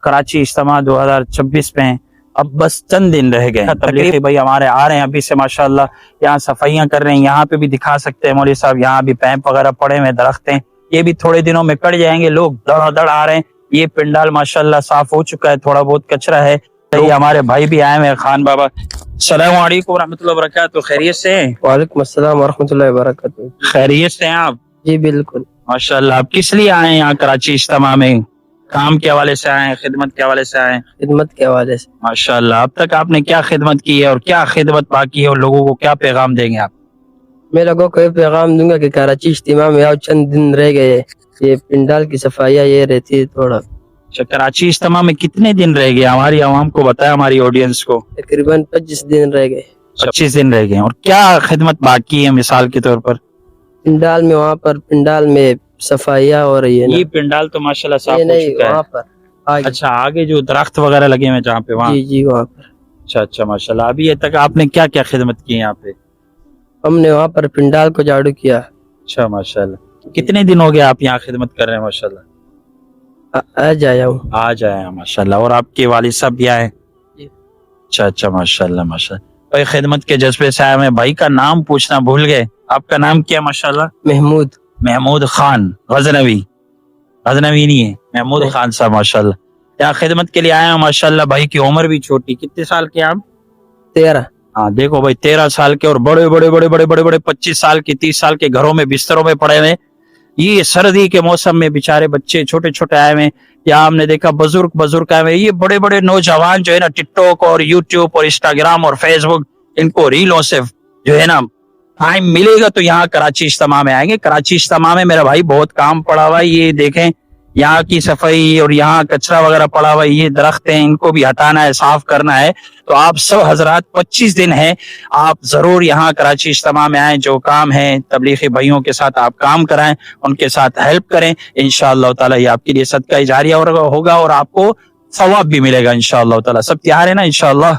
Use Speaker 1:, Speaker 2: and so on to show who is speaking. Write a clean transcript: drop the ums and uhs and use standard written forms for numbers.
Speaker 1: कराची इज्तिमा 2026 में अब बस चंद दिन रह गए। तबलीगी भाई हमारे आ रहे हैं अभी से माशाल्लाह, यहाँ सफाइयां कर रहे हैं। यहाँ पे भी दिखा सकते हैं मौलवी साहब, यहाँ भी पैप वगैरह पड़े हुए दरख्त हैं, ये भी थोड़े दिनों में कट जाएंगे। लोग दड़ आ रहे हैं। ये पिंडाल माशाल्लाह साफ हो चुका है, थोड़ा बहुत कचरा है। ये हमारे भाई भी आए हुए हैं, खान बाबा। अस्सलाम वालेकुम रहमतुल्लाहि व बरकातहू। खैरियत से हैं?
Speaker 2: वालेकुम अस्सलाम वरहमतुल्लाहि वबरकातुहू।
Speaker 1: खैरियत से हैं आप?
Speaker 2: जी बिल्कुल।
Speaker 1: माशाल्लाह। आप किस लिए आए हैं यहाँ कराची इज्तिमा में? काम के हवाले से आए हैं, खिदमत के हवाले से आए हैं?
Speaker 2: खिदमत के हवाले से।
Speaker 1: माशाल्लाह। अब तक आपने क्या खिदमत की है और क्या खिदमत बाकी है, और लोगों को क्या पैगाम देंगे आप?
Speaker 2: मैं लोगों को ये पैगाम दूंगा कि कराची इज्तिमा में आओ, चंद दिन रह गए। ये पिंडाल की सफाइयाँ ये रहती है थोड़ा।
Speaker 1: अच्छा, कराची इज्तिमा में कितने दिन रह गए? हमारी आवाम को बताया, हमारी ऑडियंस को।
Speaker 2: तकरीबन 25 दिन रह गए।
Speaker 1: 25 दिन रह गए। और क्या खिदमत बाकी है मिसाल के तौर पर?
Speaker 2: पिंडाल में, वहाँ पर पिंडाल में सफाइयाँ हो रही है ना।
Speaker 1: ये पिंडाल तो माशाल्लाह साफ
Speaker 2: ये
Speaker 1: हो
Speaker 2: नहीं,
Speaker 1: चुका है।
Speaker 2: वहाँ पर आगे।
Speaker 1: अच्छा, आगे जो दरख्त वगैरह लगे हुए हैं जहाँ पे, वहाँ?
Speaker 2: जी जी वहाँ पर।
Speaker 1: अच्छा माशाल्लाह। अभी ये तक आपने क्या क्या खिदमत की है यहाँ पे?
Speaker 2: हमने वहाँ पर पिंडाल को झाड़ू किया।
Speaker 1: अच्छा माशाल्लाह। कितने दिन हो गए आप यहाँ खिदमत कर रहे हैं? माशाल्लाह।
Speaker 2: आज आया हूँ।
Speaker 1: आज आए हैं माशाल्लाह। और आपके वालिद साहब भी आए? अच्छा माशाल्लाह माशाल्लाह। भाई खिदमत के जज्बे से आए। मैं भाई का नाम पूछना भूल गए, आपका नाम क्या? माशाल्लाह।
Speaker 2: महमूद।
Speaker 1: महमूद खान गजनवी। गजनवी नहीं है, महमूद खान साहब माशाल्लाह। यहाँ खिदमत के लिए आए हैं माशाल्लाह। भाई की उम्र भी छोटी, कितने साल के आप?
Speaker 2: 13।
Speaker 1: हाँ देखो भाई, 13 साल के। और बड़े बड़े बड़े बड़े बड़े बड़े 25 साल के 30 साल के घरों में बिस्तरों में पड़े हुए। ये सर्दी के मौसम में बेचारे बच्चे छोटे छोटे आए हुए। यहाँ हमने देखा बुजुर्ग आए हुए। ये बड़े बड़े नौजवान जो है ना, टिकटॉक और यूट्यूब और इंस्टाग्राम और फेसबुक, इनको रीलों से जो है ना टाइम मिलेगा तो यहाँ कराची इज्तिमा में आएंगे। कराची इज्तिमा में मेरा भाई बहुत काम पड़ा हुआ है। ये देखें, यहाँ की सफाई और यहाँ कचरा वगैरह पड़ा हुआ है। ये दरख्त हैं, इनको भी हटाना है, साफ करना है। तो आप सब हजरात 25 दिन है, आप जरूर यहाँ कराची इज्तिमा में आए। जो काम है तबलीगी भाइयों के साथ आप काम कराएं, उनके साथ हेल्प करें। इंशाअल्लाह ताला ये आपके लिए सदका जारिया होगा और आपको सवाब भी मिलेगा इंशाअल्लाह ताला। सब तैयार है ना? इंशाअल्लाह।